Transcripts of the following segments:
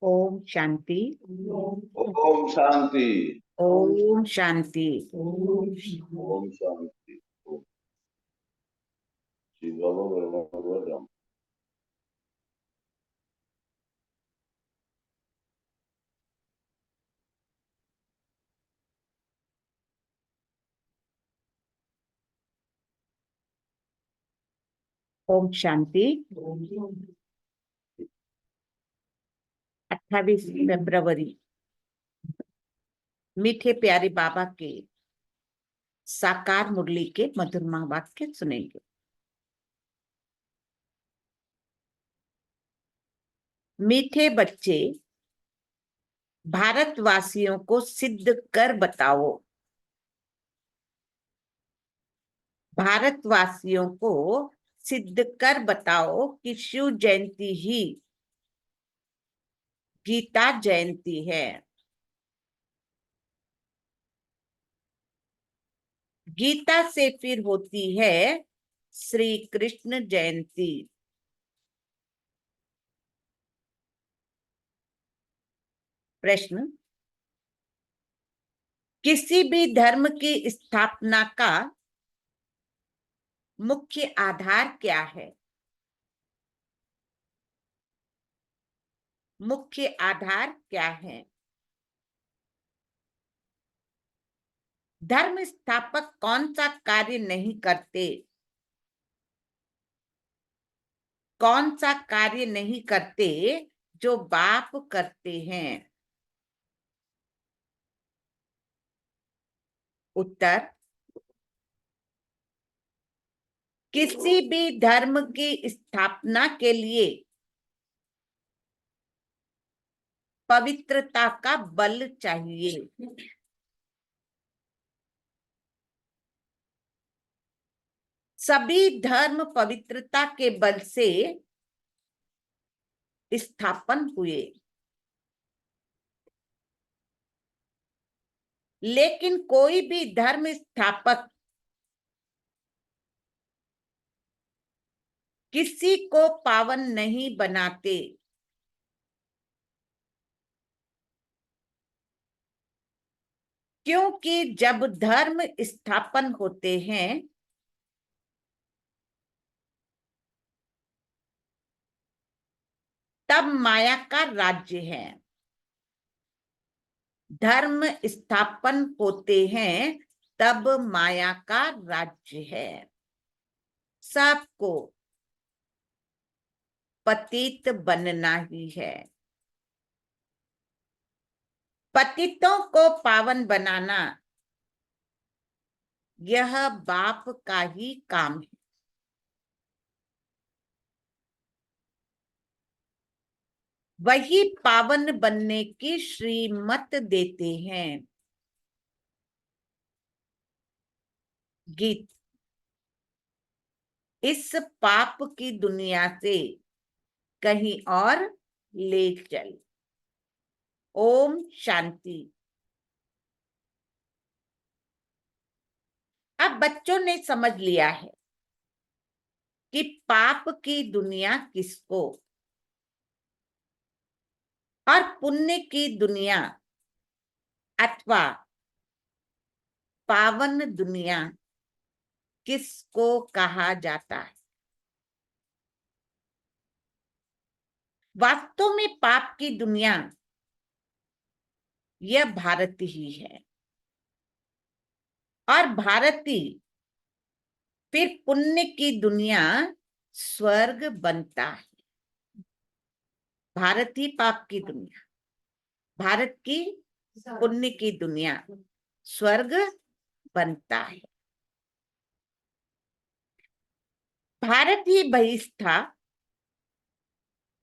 ओम शांति। ओम शांति। ओम शांति। ओम शांति। ओम श्री बाबा ब्रह्म। ओम शांति। 28 फरवरी मीठे प्यारे बाबा के साकार मुरली के मधुर वाक्य सुनेंगे। मीठे बच्चे, भारतवासियों को सिद्ध कर बताओ। भारतवासियों को सिद्ध कर बताओ कि शिव जयंती ही गीता जयंती है। गीता से फिर होती है श्री कृष्ण जयंती। प्रश्न: किसी भी धर्म की स्थापना का मुख्य आधार क्या है? मुख्य आधार क्या है? धर्म स्थापक कौन सा कार्य नहीं करते? कौन सा कार्य नहीं करते जो बाप करते हैं? उत्तर: किसी भी धर्म की स्थापना के लिए पवित्रता का बल चाहिए। सभी धर्म पवित्रता के बल से स्थापन हुए, लेकिन कोई भी धर्म स्थापक किसी को पावन नहीं बनाते। क्योंकि जब धर्म स्थापन होते हैं तब माया का राज्य है। धर्म स्थापन होते हैं तब माया का राज्य है। सबको पतित बनना ही है। पतितों को पावन बनाना यह बाप का ही काम है। वही पावन बनने की श्रीमत देते हैं। गीत: इस पाप की दुनिया से कहीं और ले चल। ओम शांति। अब बच्चों ने समझ लिया है कि पाप की दुनिया किसको और पुण्य की दुनिया अथवा पावन दुनिया किसको कहा जाता है। वास्तव में पाप की दुनिया यह भारत ही है और भारती फिर पुण्य की दुनिया स्वर्ग बनता है। भारत ही पाप की दुनिया, भारत की पुण्य की दुनिया स्वर्ग बनता है। भारत ही बहिष्ठा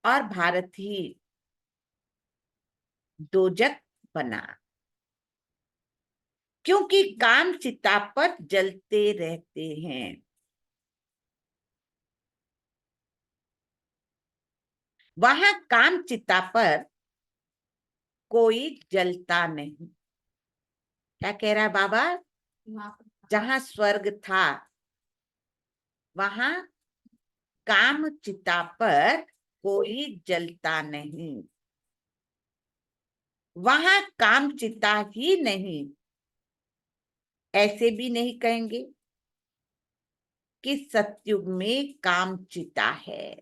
और भारत ही दोजक बना, क्योंकि काम चिता पर जलते रहते हैं। वहां काम चिता पर कोई जलता नहीं। क्या कह रहा है बाबा? जहां स्वर्ग था वहां काम चिता पर कोई जलता नहीं। वहां कामचिता ही नहीं, ऐसे भी नहीं कहेंगे कि सतयुग में कामचिता है।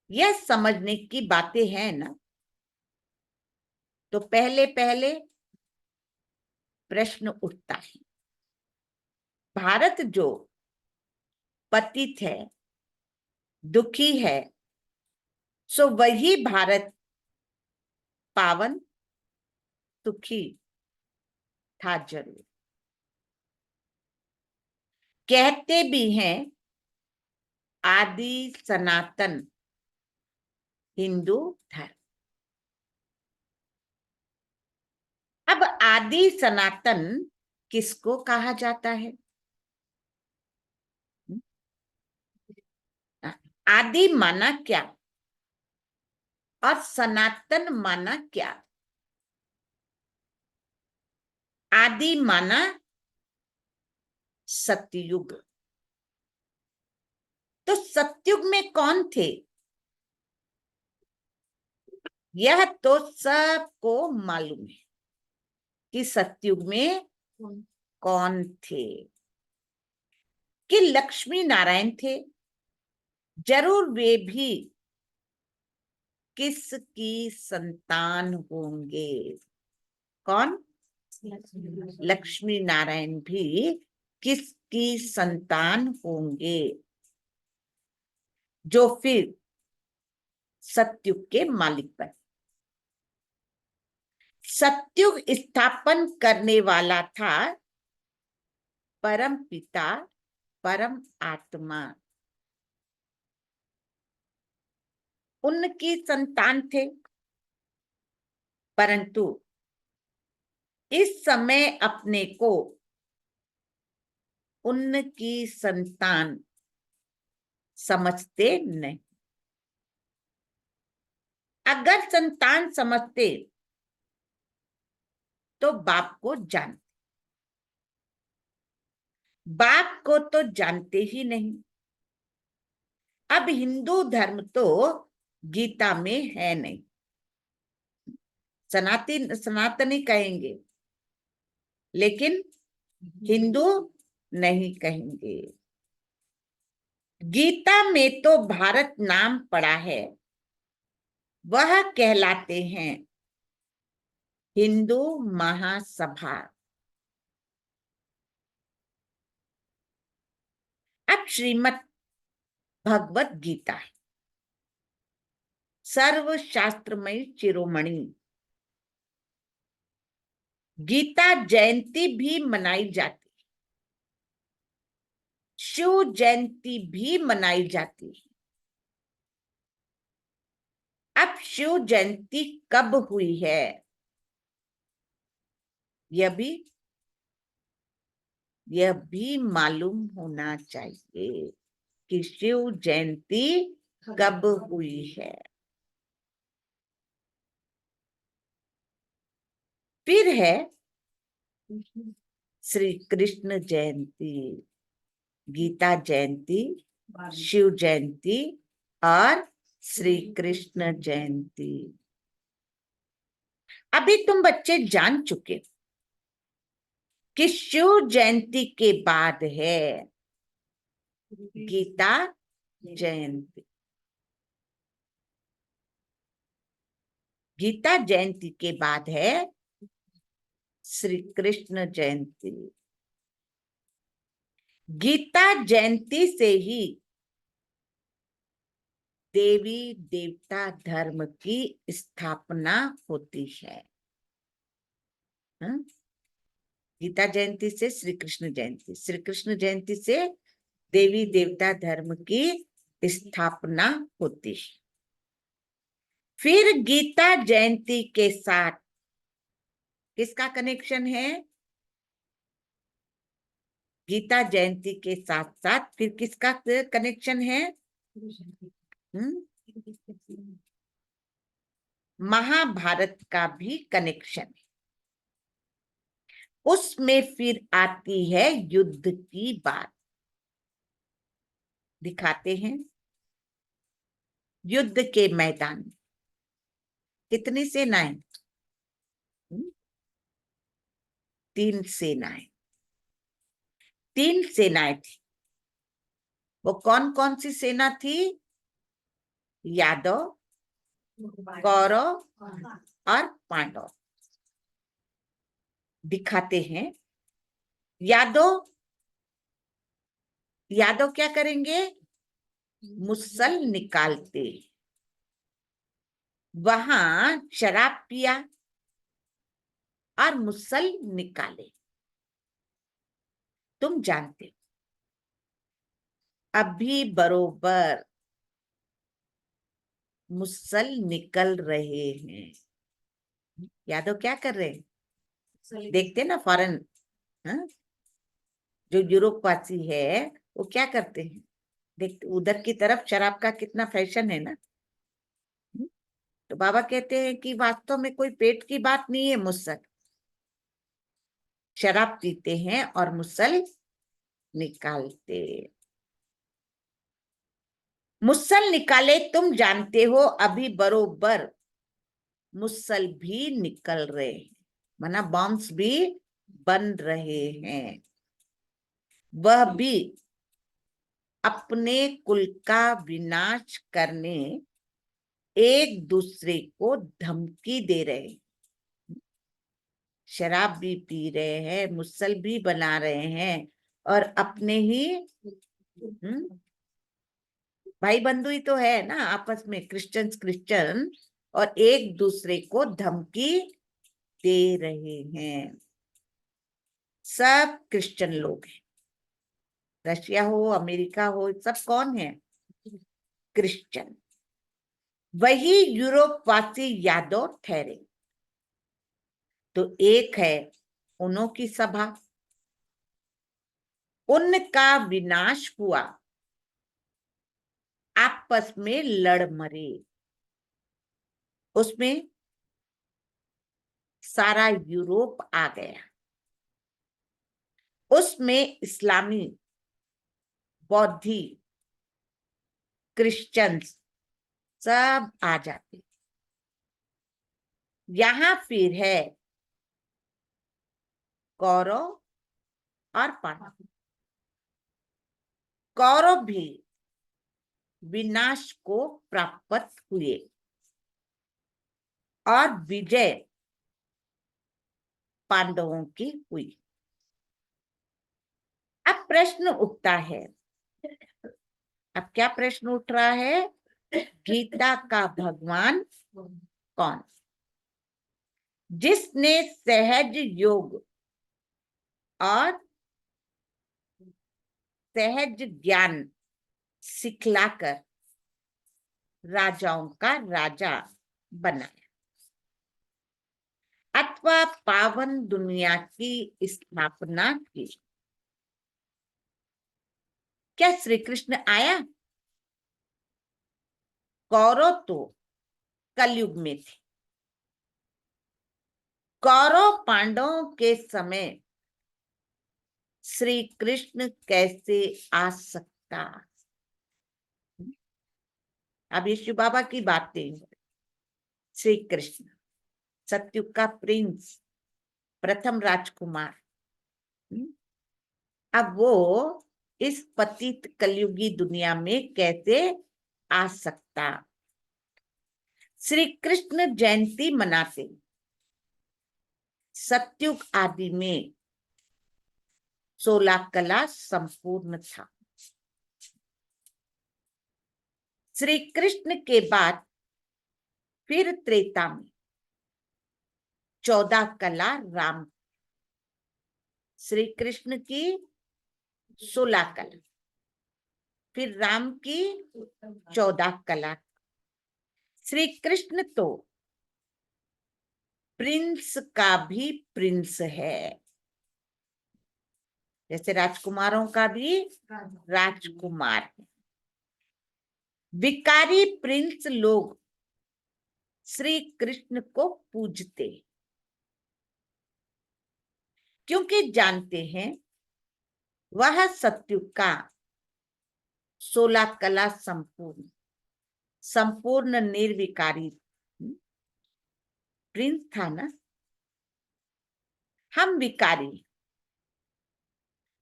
यह समझने की बातें हैं ना। तो पहले पहले प्रश्न उठता है, भारत जो पतित है, दुखी है, सो वही भारत पावन सुखी था जरूर। कहते भी हैं आदि सनातन हिंदू धर्म। अब आदि सनातन किसको कहा जाता है? आदि माना क्या और सनातन माना क्या? आदि माना सतयुग। तो सतयुग में कौन थे? यह तो सबको मालूम है कि सतयुग में कौन थे, कि लक्ष्मी नारायण थे। जरूर वे भी किसकी संतान होंगे? कौन? लक्ष्मी नारायण भी किसकी संतान होंगे, जो फिर सतयुग के मालिक बने। सतयुग स्थापन करने वाला था परम पिता, परम आत्मा। उनकी संतान थे, परंतु इस समय अपने को उनकी संतान समझते नहीं। अगर संतान समझते तो बाप को जानते, बाप को तो जानते ही नहीं। अब हिंदू धर्म तो गीता में है नहीं, सनातनी कहेंगे, लेकिन हिंदू नहीं कहेंगे। गीता में तो भारत नाम पड़ा है, वह कहलाते हैं हिंदू महासभा। अब श्रीमद् भगवत गीता है, सर्वशास्त्रमयी शिरोमणि। गीता जयंती भी मनाई जाती, शिव जयंती भी मनाई जाती। अब शिव जयंती कब हुई है, यह भी मालूम होना चाहिए कि शिव जयंती कब हुई है। फिर है श्री कृष्ण जयंती, गीता जयंती, शिव जयंती और श्री कृष्ण जयंती। अभी तुम बच्चे जान चुके कि शिव जयंती के बाद है गीता जयंती। गीता जयंती के बाद है श्री कृष्ण जयंती। गीता जयंती से ही देवी देवता धर्म की स्थापना होती है। गीता जयंती से श्री कृष्ण जयंती, श्री कृष्ण जयंती से देवी देवता धर्म की स्थापना होती है। फिर गीता जयंती के साथ किसका कनेक्शन है? गीता जयंती के साथ साथ फिर किसका कनेक्शन है? महाभारत का भी कनेक्शन है। उसमें फिर आती है युद्ध की बात। दिखाते हैं युद्ध के मैदान, कितनी सेनाएं? 3 सेनाएं। 3 सेनाएं थी। वो कौन कौन सी सेना थी? यादव, कौरव और पांडव। दिखाते हैं। यादव यादव क्या करेंगे? मुसल निकालते, वहां शराब पिया और मुसल निकाले। तुम जानते हो अभी बरोबर मुसल निकल रहे हैं। यादव क्या कर रहे हैं? देखते ना फॉरेन, हाँ? जो यूरोप वासी है वो क्या करते हैं? देखते उधर की तरफ शराब का कितना फैशन है ना। तो बाबा कहते हैं कि वास्तव में कोई पेट की बात नहीं है। मुसल शराब पीते हैं और मुसल निकालते। मुसल निकाले, तुम जानते हो अभी बरोबर मुसल भी निकल रहे हैं, माना बॉम्ब्स भी बन रहे हैं। वह भी अपने कुल का विनाश करने एक दूसरे को धमकी दे रहे हैं। शराब भी पी रहे हैं, मुसल भी बना रहे हैं और अपने ही भाई बंधु ही तो है ना आपस में, क्रिश्चियन, और एक दूसरे को धमकी दे रहे हैं। सब क्रिश्चियन लोग हैं। रशिया हो, अमेरिका हो, सब कौन है? क्रिश्चियन। वही यूरोप वासी यादव ठहरे। तो एक है उन्हों की सभा, उनका विनाश हुआ, आपस में लड़ मरे। उसमें सारा यूरोप आ गया। उसमें इस्लामी, बौद्धि, क्रिश्चियंस सब आ जाते। यहां फिर है कौरव और पांडव। कौरव भी विनाश को प्राप्त हुए और विजय पांडवों की हुई। अब प्रश्न उठता है, अब क्या प्रश्न उठ रहा है? गीता का भगवान कौन? जिसने सहज योग और सहज ज्ञान सिखलाकर राजाओं का राजा बनाया, अथवा पावन दुनिया की स्थापना की। क्या श्री कृष्ण आया? कौरव तो कलयुग में थे। कौरव पांडवों के समय श्री कृष्ण कैसे आ सकता? अब यीशु बाबा की बातें। श्री कृष्ण सतयुग का प्रिंस, प्रथम राजकुमार, अब वो इस पतित कलयुगी दुनिया में कैसे आ सकता? श्री कृष्ण जयंती मनाते। सतयुग आदि में 16 कला संपूर्ण था। श्री कृष्ण के बाद फिर त्रेता में 14 कला राम। श्री कृष्ण की 16 कला, फिर राम की 14 कला। श्री कृष्ण तो प्रिंस का भी प्रिंस है, जैसे राजकुमारों का भी राजकुमार है। विकारी प्रिंस लोग श्री कृष्ण को पूजते, क्योंकि जानते हैं वह सतयुग का 16 कला संपूर्ण निर्विकारी प्रिंस था ना, हम भिखारी।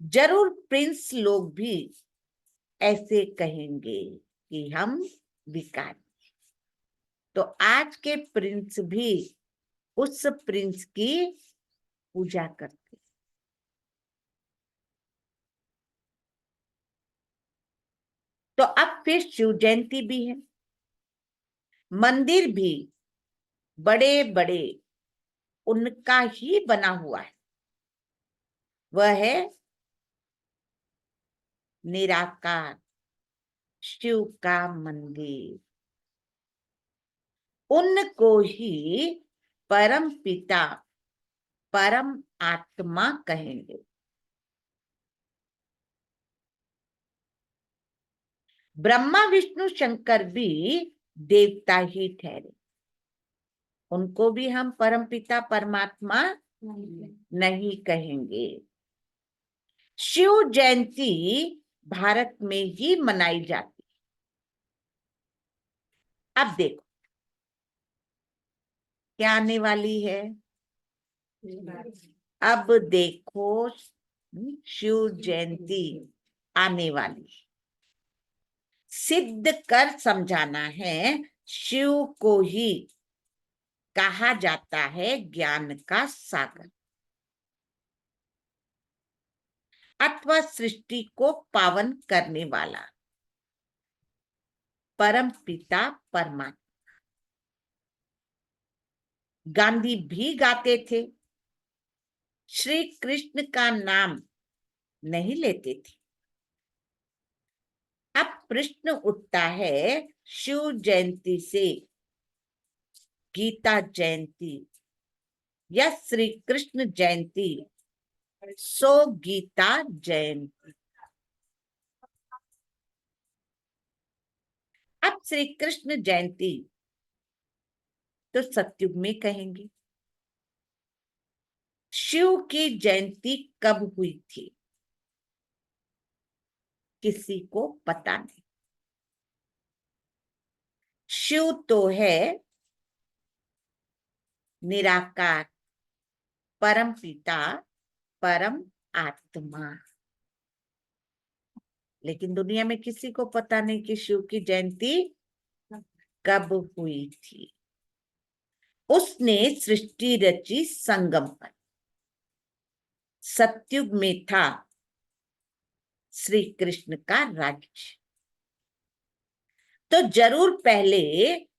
जरूर प्रिंस लोग भी ऐसे कहेंगे कि हम भिखारी। तो आज के प्रिंस भी उस प्रिंस की पूजा करते। तो अब फिर शिव जयंती भी है। मंदिर भी बड़े बड़े उनका ही बना हुआ है। वह है निराकार शिव का मंदिर। उनको ही परम पिता परम आत्मा कहेंगे। ब्रह्मा विष्णु शंकर भी देवता ही ठहरे। उनको भी हम परम पिता परमात्मा नहीं कहेंगे। शिव जयंती भारत में ही मनाई जाती। अब देखो क्या आने वाली है। अब देखो शिव जयंती आने वाली। सिद्ध कर समझाना है। शिव को ही कहा जाता है ज्ञान का सागर, अथवा सृष्टि को पावन करने वाला परम पिता परमात्मा। गांधी भी गाते थे, श्री कृष्ण का नाम नहीं लेते थे। अब प्रश्न उठता है, शिव जयंती से गीता जयंती या श्री कृष्ण जयंती सो गीता जयंती। अब श्री कृष्ण जयंती तो सतयुग में कहेंगे। शिव की जयंती कब हुई थी किसी को पता नहीं। शिव तो है निराकार परम पिता परम आत्मा, लेकिन दुनिया में किसी को पता नहीं कि शिव की जयंती कब हुई थी। उसने सृष्टि रची संगम पर। सतयुग में था श्री कृष्ण का राज्य, तो जरूर पहले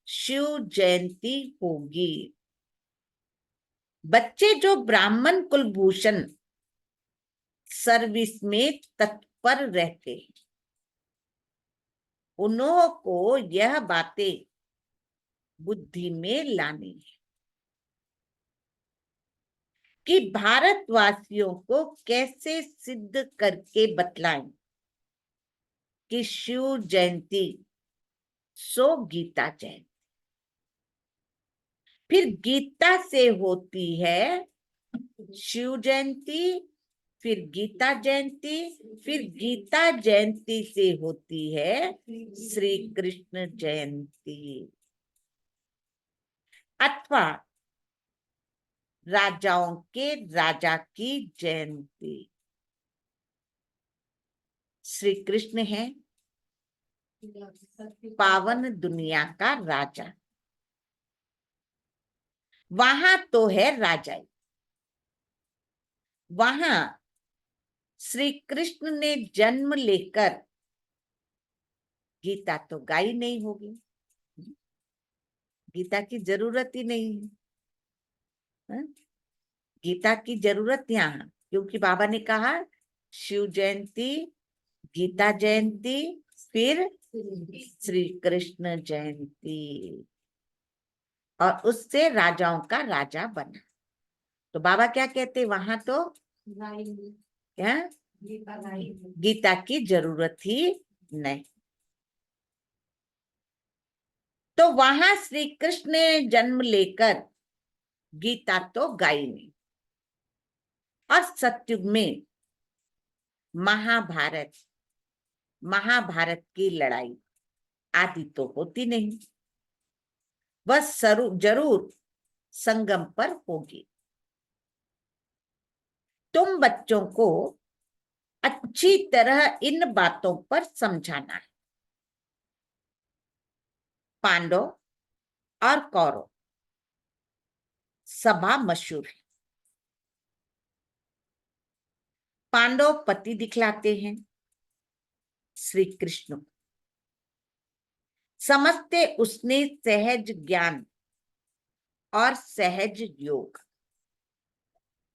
शिव जयंती होगी। बच्चे जो ब्राह्मण कुलभूषण सर्विस में तत्पर रहते हैं, उन्हों को यह बातें बुद्धि में लानी है कि भारतवासियों को कैसे सिद्ध करके बतलाएं कि शिव जयंती सो गीता जयंती। फिर गीता से होती है शिव जयंती, फिर गीता जयंती, फिर गीता जयंती से होती है श्री कृष्ण जयंती, अथवा राजाओं के राजा की जयंती। श्री कृष्ण है पावन दुनिया का राजा। वहां तो है राजाई, वहां श्री कृष्ण ने जन्म लेकर गीता तो गाई नहीं होगी। गीता की जरूरत ही नहीं है, हाँ? गीता की जरूरत यहाँ, क्योंकि बाबा ने कहा शिव जयंती गीता जयंती फिर श्री कृष्ण जयंती, और उससे राजाओं का राजा बना। तो बाबा क्या कहते, वहां तो क्या गीता की जरूरत ही नहीं। तो वहां श्री कृष्ण ने जन्म लेकर गीता तो गाई नहीं। और सतयुग में महाभारत महाभारत की लड़ाई आदि तो होती नहीं। बस जरूर संगम पर होगी। तुम बच्चों को अच्छी तरह इन बातों पर समझाना है। पांडव और कौरव सभा मशहूर है। पांडव पति दिखलाते हैं श्री कृष्ण को। समझते उसने सहज ज्ञान और सहज योग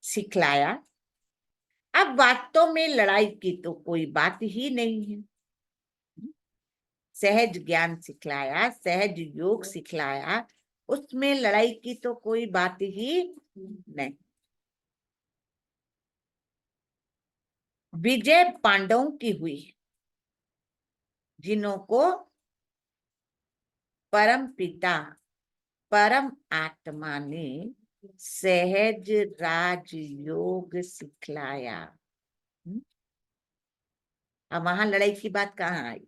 सिखलाया। अब वास्तव में लड़ाई की तो कोई बात ही नहीं है। सहज ज्ञान सिखलाया, सहज योग सिखलाया, उसमें लड़ाई की तो कोई बात ही नहीं। विजय पांडवों की हुई है, जिन्हों को परम पिता परम आत्मा ने सहज राजयोग सिखलाया। अब वहां लड़ाई की बात कहाँ आई?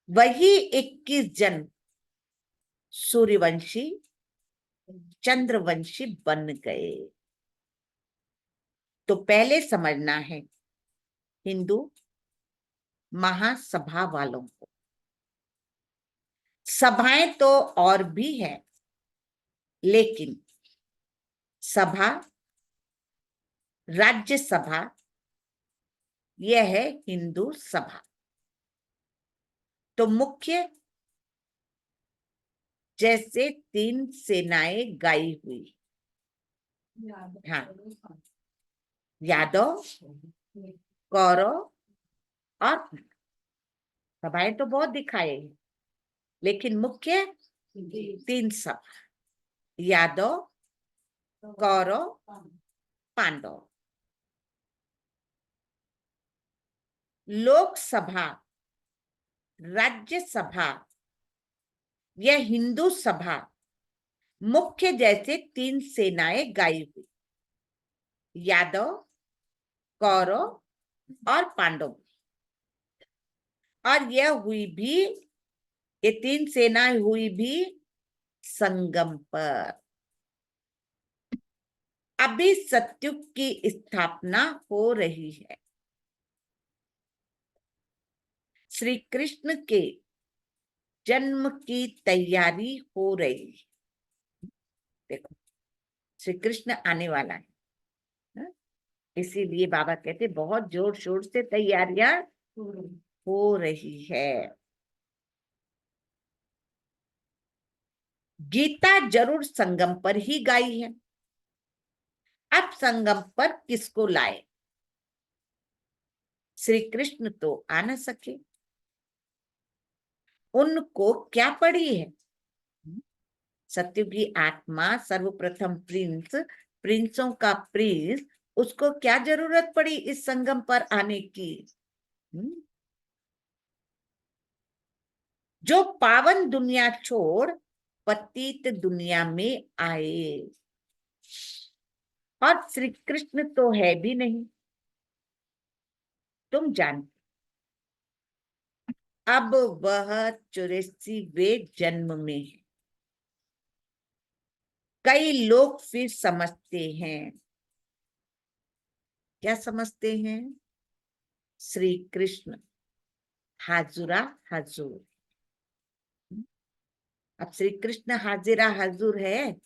वही 21 जन सूर्यवंशी चंद्रवंशी बन गए। तो पहले समझना है हिंदू महासभा वालों को। सभाएं तो और भी है, लेकिन सभा राज्यसभा यह है हिंदू सभा। तो मुख्य जैसे 3 सेनाएं गाई हुई। हाँ, यादव, कौरव और सभाएं तो बहुत दिखाए, लेकिन मुख्य 3 सभा, यादव, कौरव, पांडव। लोकसभा, राज्यसभा यह हिंदू सभा मुख्य जैसे 3 सेनाएं गाई हुई। यादव, कौरव और पांडव। और यह हुई भी, ये 3 सेनाएं हुई भी संगम पर। अभी सतयुग की स्थापना हो रही है। श्री कृष्ण के जन्म की तैयारी हो रही है। देखो, श्री कृष्ण आने वाला है, इसीलिए बाबा कहते बहुत जोर शोर से तैयारियां हो रही है। गीता जरूर संगम पर ही गाई है। अब संगम पर किसको लाए? श्री कृष्ण तो आ न सके, उनको क्या पड़ी है? सत्युगी आत्मा सर्वप्रथम प्रिंस, प्रिंसों का प्रिंस, उसको क्या जरूरत पड़ी इस संगम पर आने की? जो पावन दुनिया छोड़ पतित दुनिया में आए। और श्री कृष्ण तो है भी नहीं, तुम जानते। अब वह 84वें जन्म में है। कई लोग फिर समझते हैं, क्या समझते हैं? श्री कृष्ण हाजुरा हजूर। अब श्री कृष्ण हाजिरा हजूर है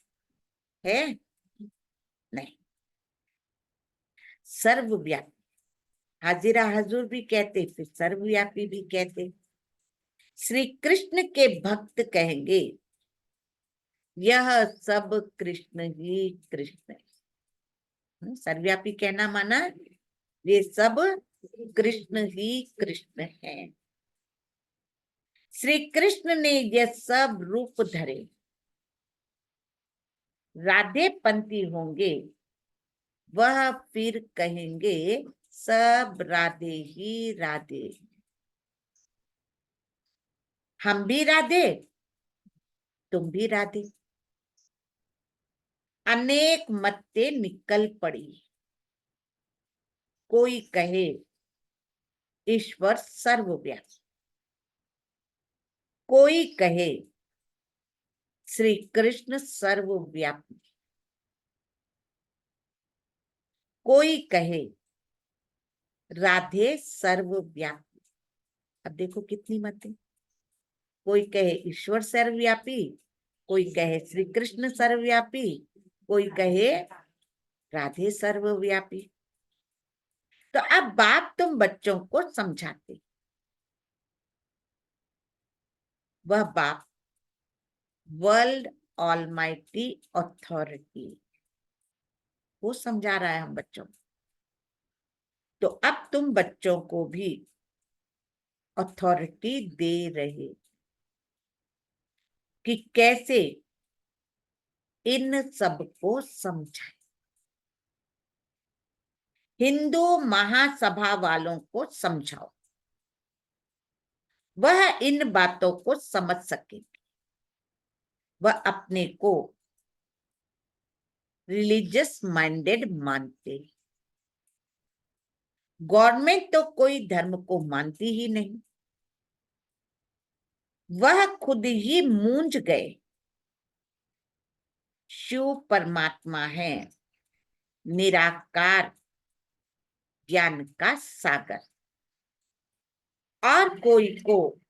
नहीं, सर्वव्यापी। हाजिरा हजूर भी कहते, फिर सर्वव्यापी भी कहते। श्री कृष्ण के भक्त कहेंगे यह सब कृष्ण ही कृष्ण है। सर्वव्यापी कहना माना ये सब कृष्ण ही कृष्ण है। श्री कृष्ण ने यह सब रूप धरे। राधे पंथी होंगे, वह फिर कहेंगे सब राधे ही राधे। हम भी राधे, तुम भी राधे। अनेक मत्ते निकल पड़ी। कोई कहे ईश्वर सर्वव्यापी, कोई कहे श्री कृष्ण सर्वव्यापी। कोई कहे राधे सर्वव्यापी। अब देखो कितनी मतें। कोई कहे ईश्वर सर्वव्यापी, कोई कहे श्री कृष्ण सर्वव्यापी, कोई कहे राधे सर्वव्यापी। तो अब बाप तुम बच्चों को समझाते। वह बाप वर्ल्ड ऑलमाइटी अथॉरिटी वो समझा रहा है हम बच्चों को। तो अब तुम बच्चों को भी अथॉरिटी दे रहे कि कैसे इन सबको समझाए। हिंदू महासभा वालों को समझाओ, वह इन बातों को समझ सके। वह अपने को रिलीजियस माइंडेड मानते। गवर्नमेंट तो कोई धर्म को मानती ही नहीं। वह खुद ही मूंझ गए। शिव परमात्मा है निराकार ज्ञान का सागर, और कोई को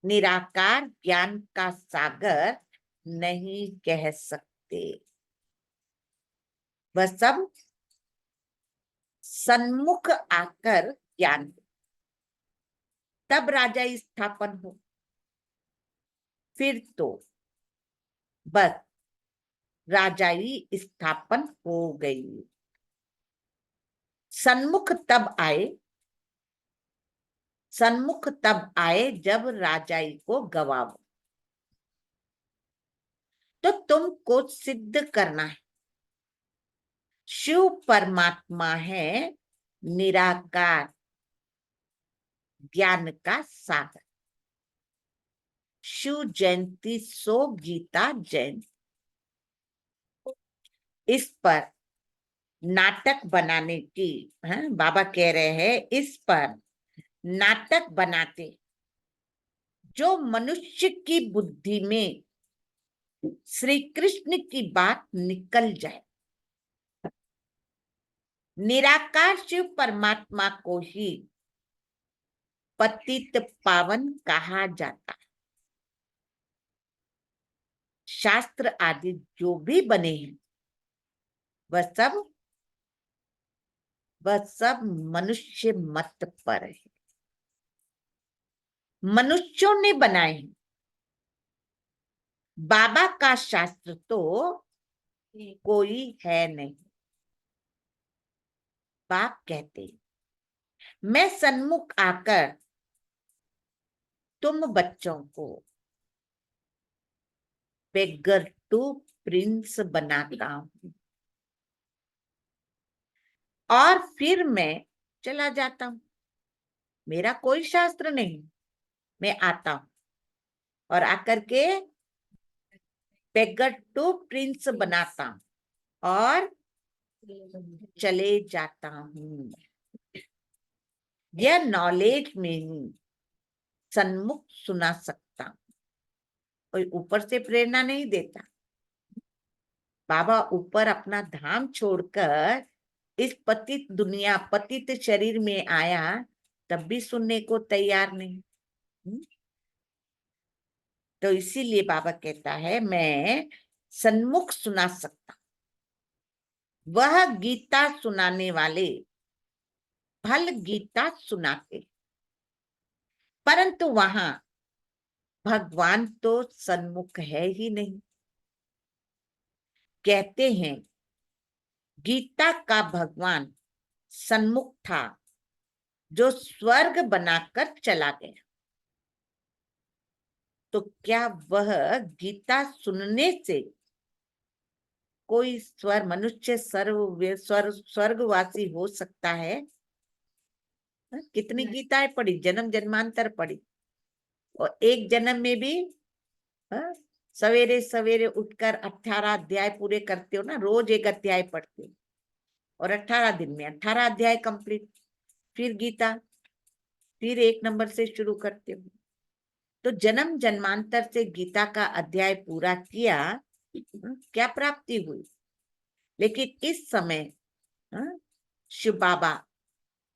निराकार ज्ञान का सागर नहीं कह सकते। वह सब सन्मुख आकर ज्ञान, तब राजा स्थापन हो। फिर तो बस राजाई स्थापन हो गई। सन्मुख तब आए, सन्मुख तब आए जब राजाई को गवाओ। तो तुमको सिद्ध करना है शिव परमात्मा है निराकार ज्ञान का सागर। शिव जयंती सो गीता जयंती। इस पर नाटक बनाने की बाबा कह रहे हैं, इस पर नाटक बनाते जो मनुष्य की बुद्धि में श्री कृष्ण की बात निकल जाए। निराकार शिव परमात्मा को ही पतित पावन कहा जाता। शास्त्र आदि जो भी बने हैं वह सब मनुष्य मत पर है, मनुष्यों ने बनाए हैं। बाबा का शास्त्र तो कोई है नहीं। बाप कहते मैं सन्मुख आकर तुम बच्चों को बेगर टू प्रिंस बनाता हूं और फिर मैं चला जाता हूं। मेरा कोई शास्त्र नहीं, मैं आता हूं और आकर के बेगर टू प्रिंस बनाता हूं और चले जाता हूं। यह नॉलेज में ही सन्मुख सुना सकता हूं। कोई ऊपर से प्रेरणा नहीं देता। बाबा ऊपर अपना धाम छोड़कर इस पतित दुनिया पतित शरीर में आया, तब भी सुनने को तैयार नहीं। तो इसीलिए बाबा कहता है मैं सन्मुख सुना सकता। वह गीता सुनाने वाले फल गीता सुनाते, परंतु वहां भगवान तो सन्मुख है ही नहीं। कहते हैं गीता का भगवान सन्मुख था जो स्वर्ग बनाकर चला गया। तो क्या वह गीता सुनने से कोई मनुष्य स्वर्गवासी हो सकता है? कितनी गीताएं पढ़ी, जन्म जन्मांतर पढ़ी, और एक जन्म में भी सवेरे सवेरे उठकर 18 अध्याय पूरे करते हो ना। रोज एक अध्याय पढ़ते हो और 18 दिन में 18 अध्याय कंप्लीट। फिर गीता फिर 1 नंबर से शुरू करते हो। तो जन्म जन्मांतर से गीता का अध्याय पूरा किया, क्या प्राप्ति हुई? लेकिन इस समय शिव बाबा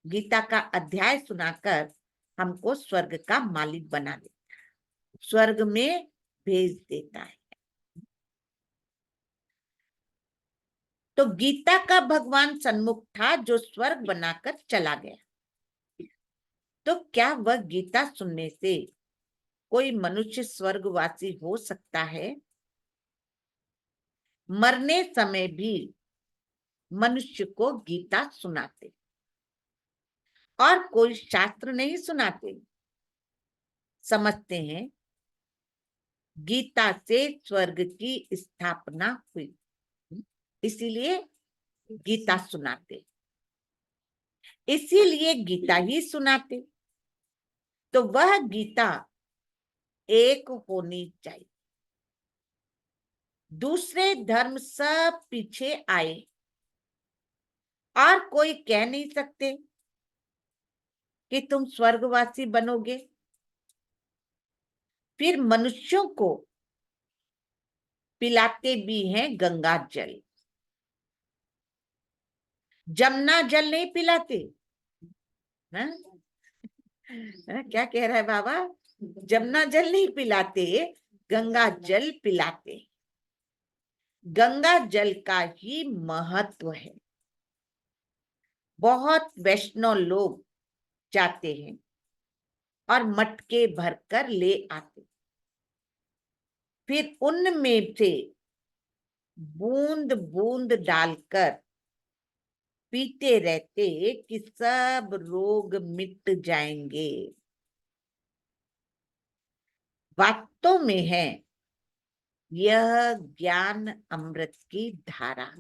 गीता का अध्याय सुनाकर हमको स्वर्ग का मालिक बना देता है, स्वर्ग में भेज देता है। तो गीता का भगवान सन्मुख था जो स्वर्ग बनाकर चला गया। तो क्या वह गीता सुनने से कोई मनुष्य स्वर्गवासी हो सकता है? मरने समय भी मनुष्य को गीता सुनाते और कोई शास्त्र नहीं सुनाते। समझते हैं गीता से स्वर्ग की स्थापना हुई, इसीलिए गीता सुनाते, इसीलिए गीता ही सुनाते। तो वह गीता एक होनी चाहिए। दूसरे धर्म सब पीछे आए और कोई कह नहीं सकते कि तुम स्वर्गवासी बनोगे। फिर मनुष्यों को पिलाते भी हैं गंगा जल, जमुना जल नहीं पिलाते। हाँ? क्या कह रहा है बाबा? जमुना जल नहीं पिलाते, गंगा जल पिलाते। गंगा जल का ही महत्व है। बहुत वैष्णव लोग जाते हैं और मटके भरकर ले आते, फिर उनमें से बूंद बूंद डालकर पीते रहते कि सब रोग मिट जाएंगे। वास्तव में है यह ज्ञान अमृत की धारा,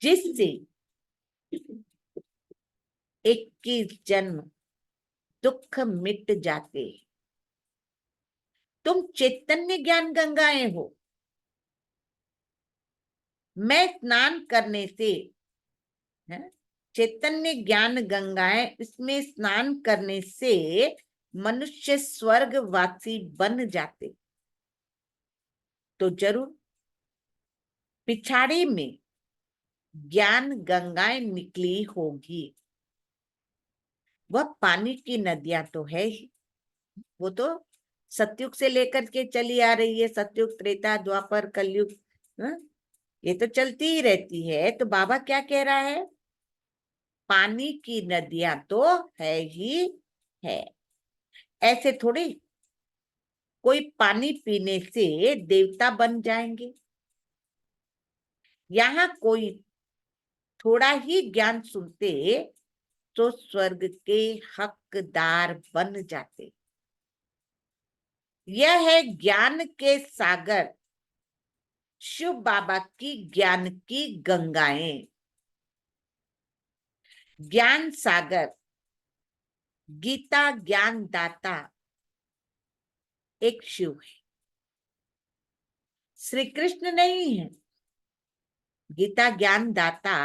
जिससे 21 जन्म दुख मिट जाते। तुम चैतन्य ज्ञान गंगाएं हो। मैं स्नान करने से चैतन्य ज्ञान गंगाएं, इसमें स्नान करने से मनुष्य स्वर्गवासी बन जाते। तो जरूर पिछाड़ी में ज्ञान गंगाएं निकली होगी। वह पानी की नदियां तो है ही, वो तो सतयुग से लेकर के चली आ रही है। सतयुग, त्रेता, द्वापर, कलयुग, ये तो चलती ही रहती है। तो बाबा क्या कह रहा है? पानी की नदियां तो है ही है। ऐसे थोड़ी कोई पानी पीने से देवता बन जाएंगे। यहाँ कोई थोड़ा ही ज्ञान सुनते तो स्वर्ग के हकदार बन जाते। यह है ज्ञान के सागर, शिव बाबा की ज्ञान की गंगाएं। ज्ञान सागर, गीता ज्ञान दाता एक शिव है, श्री कृष्ण नहीं है। गीता ज्ञान दाता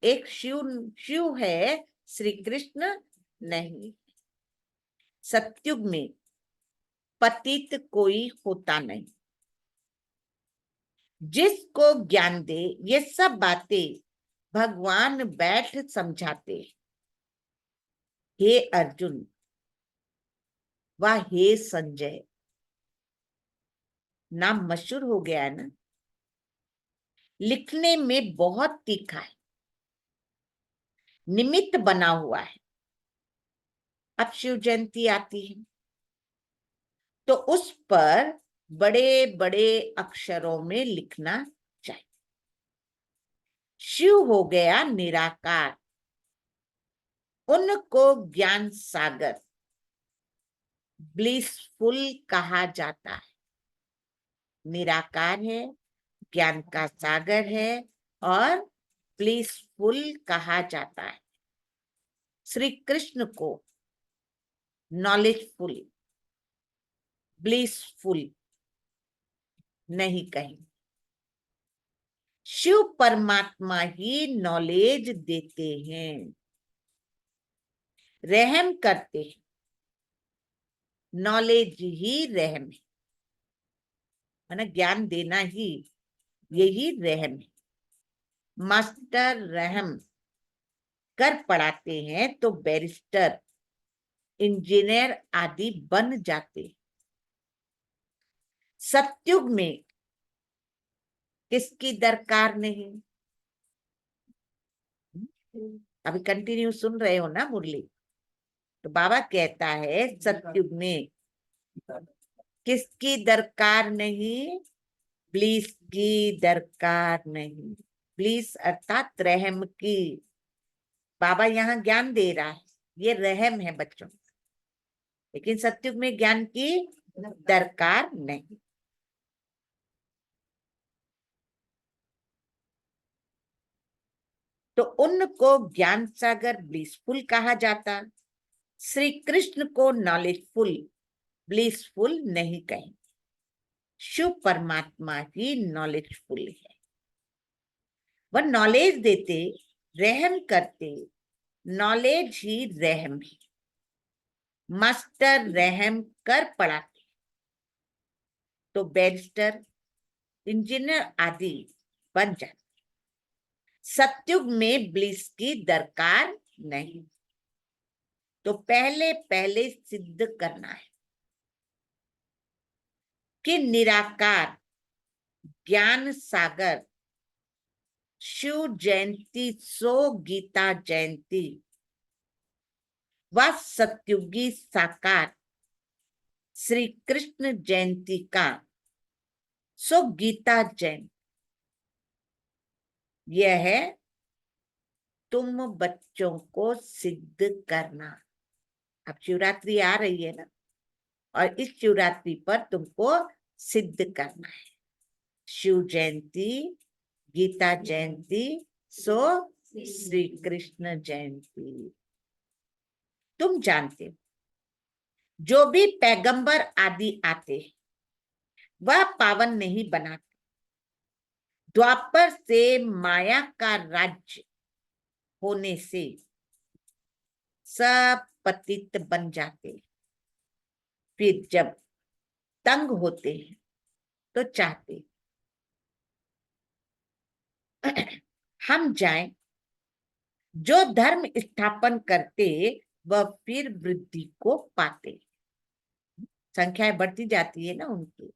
एक शिव है, श्री कृष्ण नहीं। सतयुग में पतित कोई होता नहीं। जिसको ज्ञान दे ये सब बातें भगवान बैठ समझाते। हे अर्जुन व हे संजय, नाम मशहूर हो गया है ना, लिखने में बहुत तीखा है, निमित्त बना हुआ है। अब शिव जयंती आती है तो उस पर बड़े बड़े अक्षरों में लिखना चाहिए। शिव हो गया निराकार, उनको ज्ञान सागर, ब्लिसफुल कहा जाता है। निराकार है, ज्ञान का सागर है और ब्लिसफुल कहा जाता है। श्री कृष्ण को नॉलेजफुल, ब्लिसफुल नहीं कहेंगे। शिव परमात्मा ही नॉलेज देते हैं, रहम करते हैं। नॉलेज ही रहम है, माना ज्ञान देना ही यही रहम है। मास्टर रहम कर पढ़ाते हैं तो बैरिस्टर, इंजीनियर आदि बन जाते हैं। सतयुग में किसकी दरकार नहीं? अभी कंटिन्यू सुन रहे हो ना मुरली? तो बाबा कहता है सतयुग में किसकी दरकार नहीं? ब्लीस की दरकार नहीं। ब्लीस अर्थात रहम की। बाबा यहाँ ज्ञान दे रहा है, ये रहम है बच्चों, लेकिन सतयुग में ज्ञान की दरकार नहीं। तो उनको ज्ञान सागर ब्लिसफुल कहा जाता, श्री कृष्ण को नॉलेजफुल ब्लिसफुल नहीं कहें। शिव परमात्मा ही नॉलेजफुल है, वह नॉलेज देते, रहम करते, नॉलेज ही रहम है। मास्टर रहम कर पढ़ाते तो बैरिस्टर, इंजीनियर आदि बन जाते। सतयुग में ब्लिस की दरकार नहीं। तो पहले पहले सिद्ध करना है कि निराकार ज्ञान सागर शिव जयंती सो गीता जयंती व सतयुगी साकार श्री कृष्ण जयंती का सो गीता जयंती। यह है तुम बच्चों को सिद्ध करना। अब शिवरात्रि आ रही है ना, और इस शिवरात्रि पर तुमको सिद्ध करना है। शिव जयंती, गीता जयंती, सो श्री कृष्ण जयंती। तुम जानते हो जो भी पैगंबर आदि आते हैं वह पावन नहीं बनाते। द्वापर से माया का राज्य होने से सब पतित बन जाते हैं। फिर जब तंग होते हैं तो चाहते हम जाएं, जो धर्म स्थापन करते वह फिर वृद्धि को पाते। संख्याएं बढ़ती जाती है ना उनकी।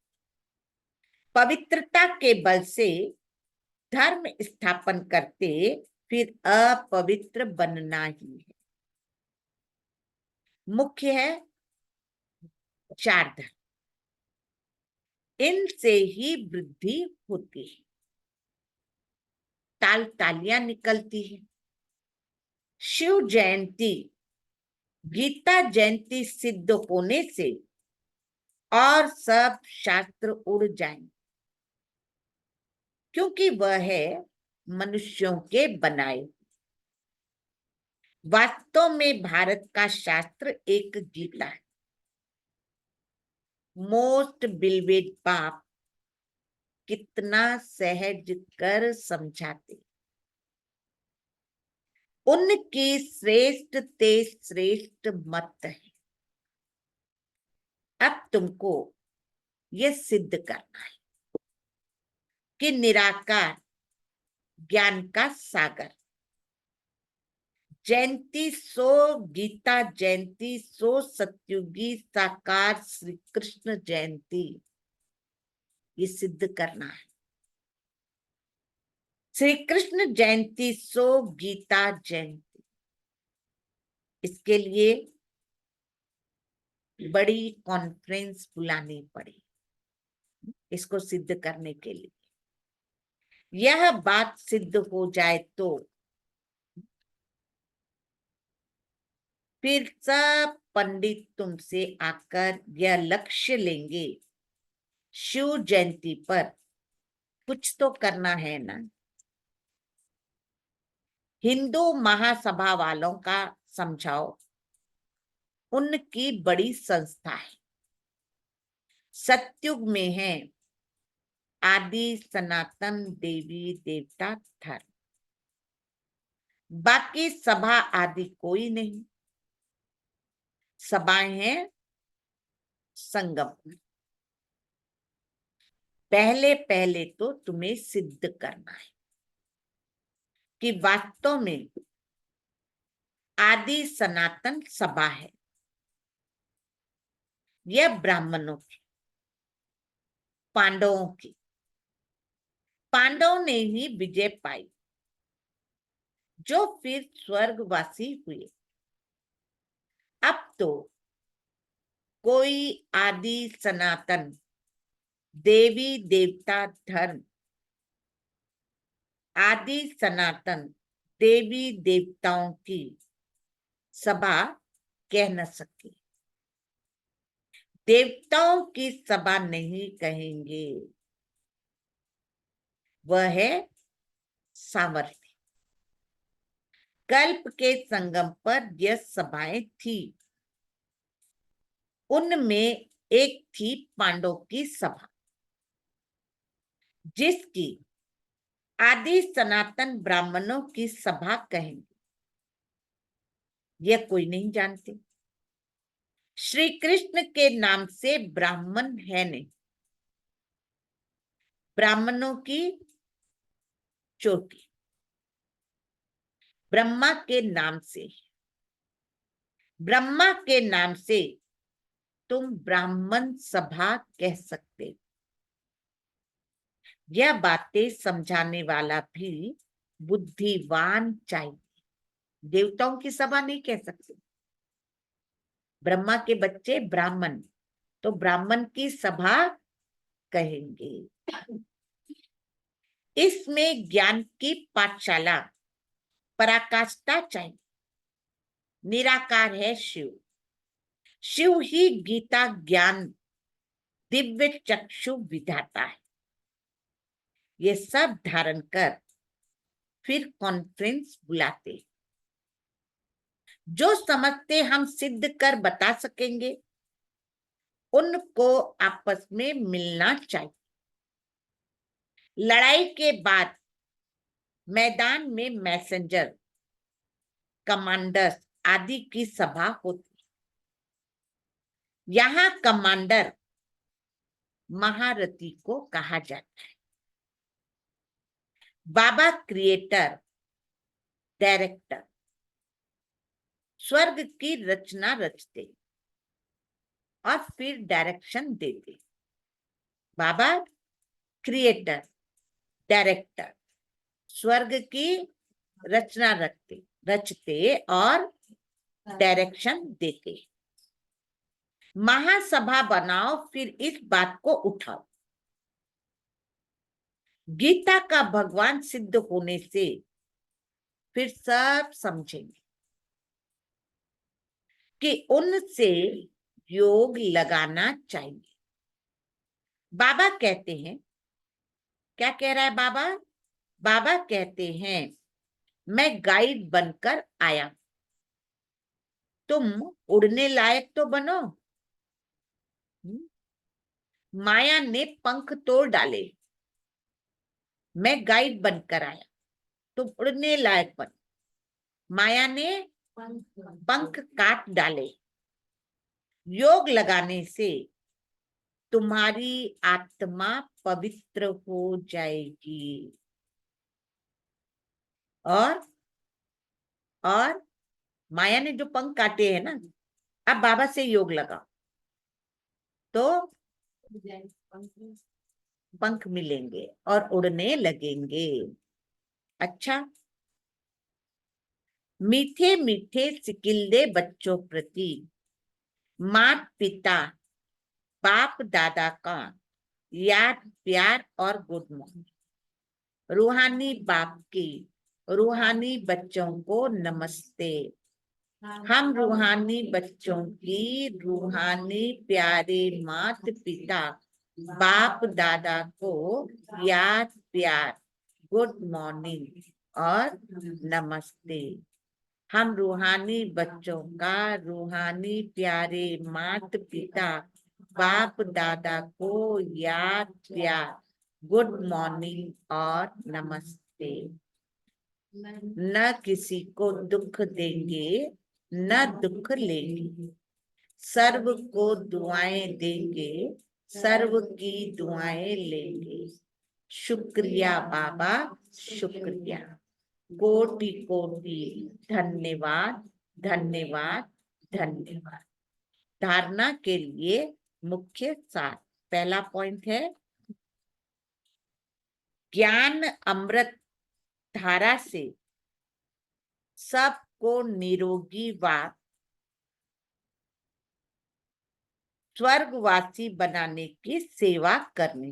पवित्रता के बल से धर्म स्थापन करते फिर अपवित्र बनना ही है। मुख्य है चार धर्म, इनसे ही वृद्धि होती है, ताल तालियां निकलती है। शिव जयंती, गीता जयंती सिद्ध होने से और सब शास्त्र उड़ जाएंगे, क्योंकि वह है मनुष्यों के बनाए। वास्तव में भारत का शास्त्र एक गीता है। मोस्ट बिलवेड बाप कितना सहज कर समझाते। उनकी श्रेष्ठ ते श्रेष्ठ मत है। अब तुमको ये सिद्ध करना है कि निराकार ज्ञान का सागर जयंती सो गीता जयंती सो सतयुगी साकार श्री कृष्ण जयंती, ये सिद्ध करना है। श्री कृष्ण जयंती सो गीता जयंती, इसके लिए बड़ी कॉन्फ्रेंस बुलानी पड़ी इसको सिद्ध करने के लिए। यह बात सिद्ध हो जाए तो फिर सब पंडित तुमसे आकर यह लक्ष्य लेंगे, शिव जयंती पर कुछ तो करना है ना। हिंदू महासभा वालों का समझाओ, उनकी बड़ी संस्था है, सतयुग में है आदि सनातन देवी देवता धर्म, बाकी सभा आदि कोई नहीं। सभाएं हैं संगम। पहले पहले तो तुम्हें सिद्ध करना है कि वास्तव में आदि सनातन सभा है। यह ब्राह्मणों की, पांडवों की। पांडवों ने ही विजय पाई, जो फिर स्वर्गवासी हुए। अब तो कोई आदि सनातन देवी देवता धर्म, आदि सनातन देवी देवताओं की सभा कह न सके। देवताओं की सभा नहीं कहेंगे, वह है सामर्थ्य। कल्प के संगम पर यह सभाएं थी। उनमें एक थी पांडव की सभा, जिसकी आदि सनातन ब्राह्मणों की सभा कहेंगे। यह कोई नहीं जानते। श्री कृष्ण के नाम से ब्राह्मण है नहीं। ब्राह्मणों की चोटी ब्रह्मा के नाम से। ब्रह्मा के नाम से तुम ब्राह्मण सभा कह सकते। यह बातें समझाने वाला भी बुद्धिवान चाहिए। देवताओं की सभा नहीं कह सकते। ब्रह्मा के बच्चे ब्राह्मण, तो ब्राह्मण की सभा कहेंगे। इसमें ज्ञान की पाठशाला पराकाष्ठा चाहिए। निराकार है शिव। शिव ही गीता ज्ञान दिव्य चक्षु विधाता है। ये सब धारण कर फिर कॉन्फ्रेंस बुलाते। जो समझते हम सिद्ध कर बता सकेंगे, उनको आपस में मिलना चाहिए। लड़ाई के बाद मैदान में मैसेंजर, कमांडर्स आदि की सभा होती। यहाँ कमांडर महारथी को कहा जाता है। बाबा क्रिएटर, डायरेक्टर, स्वर्ग की रचना रचते और फिर डायरेक्शन देते। बाबा क्रिएटर, डायरेक्टर, स्वर्ग की रचना रचते और डायरेक्शन देते। महासभा बनाओ, फिर इस बात को उठाओ। गीता का भगवान सिद्ध होने से फिर सब समझेंगे कि उनसे योग लगाना चाहिए। बाबा कहते हैं, क्या कह रहा है बाबा? बाबा कहते हैं, मैं गाइड बनकर आया, तुम उड़ने लायक तो बनो। माया ने पंख तोड़ डाले, मैं गाइड बनकर आया, तुम उड़ने लायक बनो। माया ने पंख काट डाले। योग लगाने से तुम्हारी आत्मा पवित्र हो जाएगी। और माया ने जो पंख काटे हैं ना, अब बाबा से योग लगाओ तो पंख मिलेंगे और उड़ने लगेंगे। अच्छा, मीठे मीठे सिकिल्दे बच्चों प्रति माता पिता बाप दादा का याद, प्यार और गुड मॉर्निंग। रूहानी बाप की रूहानी बच्चों को नमस्ते। हम रूहानी बच्चों की रूहानी प्यारे माता पिता बाप दादा को याद, प्यार, गुड मॉर्निंग और नमस्ते। हम रूहानी बच्चों का रूहानी प्यारे माता पिता बाप दादा को याद, प्यार, गुड मॉर्निंग और नमस्ते। न किसी को दुख देंगे, न दुख लेंगे। सर्व को दुआएं देंगे, सर्व की दुआएं लेंगे। शुक्रिया बाबा, शुक्रिया। कोटि कोटि धन्यवाद, धन्यवाद, धन्यवाद। धारणा के लिए मुख्य सार। पहला पॉइंट है, ज्ञान अमृत धारा से सबको निरोगी व स्वर्गवासी बनाने की सेवा करनी।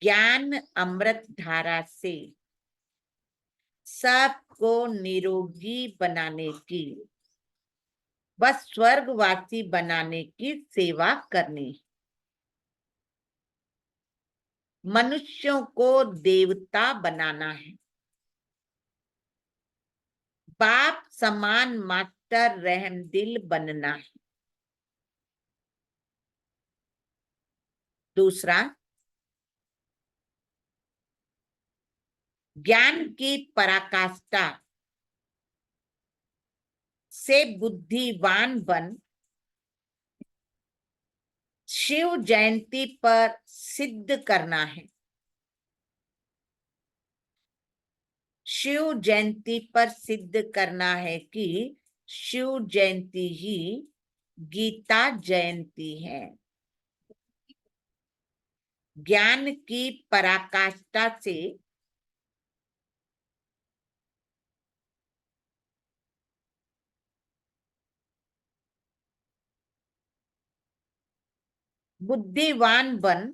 ज्ञान अमृत धारा से सबको निरोगी बनाने की व स्वर्गवासी बनाने की सेवा करनी। मनुष्यों को देवता बनाना है। बाप समान मास्टर रहमदिल बनना है। दूसरा, ज्ञान की पराकाष्ठा से बुद्धिवान बन शिव जयंती पर सिद्ध करना है। शिव जयंती पर सिद्ध करना है कि शिव जयंती ही गीता जयंती है। ज्ञान की पराकाष्ठा से बुद्धिवान बन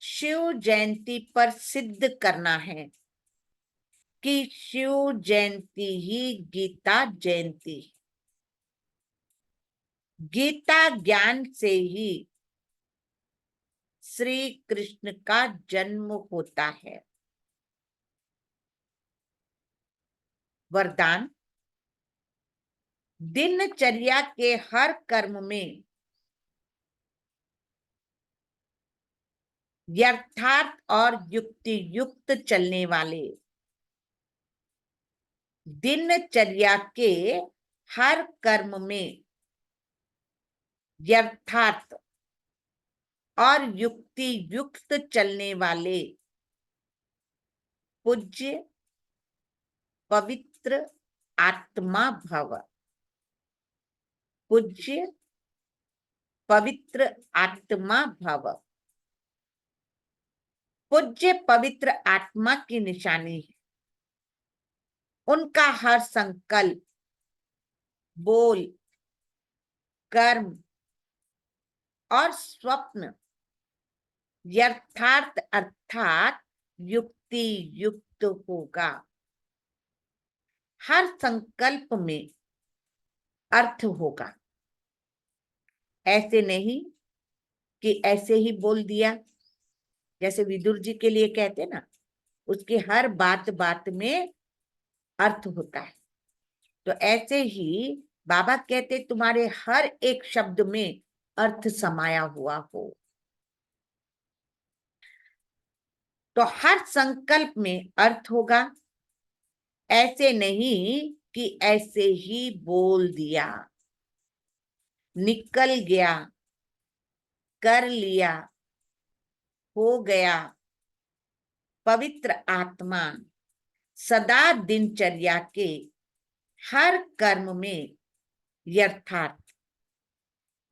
शिव जयंती पर सिद्ध करना है कि शिव जयंती ही गीता जयंती। गीता ज्ञान से ही श्री कृष्ण का जन्म होता है। वरदान, दिनचर्या के हर कर्म में यथार्थ और युक्ति युक्त चलने वाले, दिनचर्या के हर कर्म में यथार्थ और युक्ति युक्त चलने वाले पूज्य पवित्र आत्मा भव। पूज्य पवित्र आत्मा भव। पूज्य पवित्र आत्मा की निशानी है उनका हर संकल्प, बोल, कर्म और स्वप्न यथार्थ अर्थात युक्ति युक्त होगा। हर संकल्प में अर्थ होगा। ऐसे नहीं कि ऐसे ही बोल दिया, जैसे विदुर जी के लिए कहते ना, उसकी हर बात बात में अर्थ होता है। तो ऐसे ही बाबा कहते तुम्हारे हर एक शब्द में अर्थ समाया हुआ हो। तो हर संकल्प में अर्थ होगा। ऐसे नहीं कि ऐसे ही बोल दिया, निकल गया, कर लिया, हो गया। पवित्र आत्मा सदा दिनचर्या के हर कर्म में यथार्थ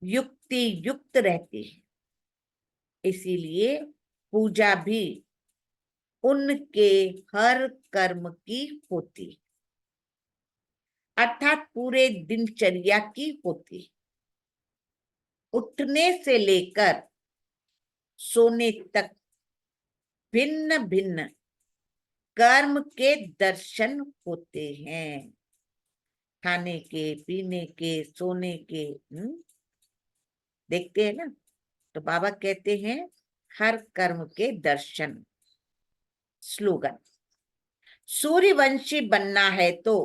युक्ति युक्त रहती है। इसीलिए पूजा भी उनके हर कर्म की होती, अर्थात पूरे दिनचर्या की होती। उठने से लेकर सोने तक भिन्न भिन्न कर्म के दर्शन होते हैं। खाने के, पीने के, सोने के, देखते हैं ना। तो बाबा कहते हैं हर कर्म के दर्शन। स्लोगन, सूर्यवंशी बनना है तो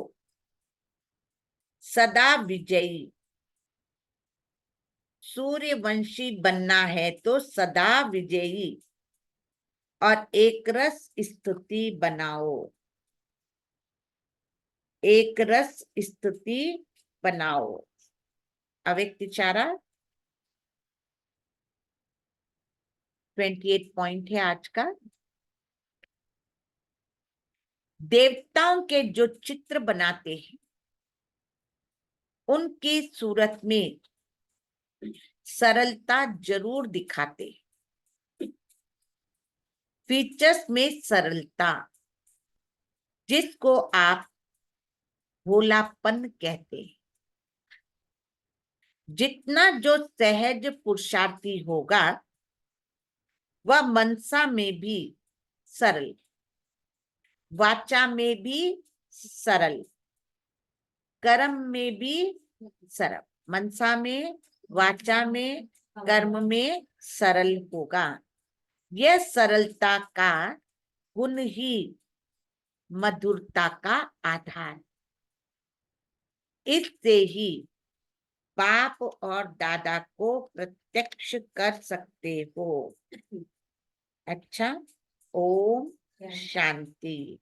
सदा विजयी। सूर्यवंशी बनना है तो सदा विजयी और एक रस स्तुति बनाओ। एक रस स्तुति बनाओ। अव्यक्त इशारा 28 पॉइंट है आज का। देवताओं के जो चित्र बनाते हैं उनकी सूरत में सरलता जरूर दिखाते हैं। फीचर्स में सरलता, जिसको आप भोलापन कहते हैं। जितना जो सहज पुरुषार्थी होगा वह मनसा में भी सरल, वाचा में भी सरल, कर्म में भी सरल। मनसा में, वाचा में, कर्म में सरल होगा। यह सरलता का गुण ही मधुरता का आधार। इससे ही बाप और दादा को प्रत्यक्ष कर सकते हो। अच्छा, ओम शांति।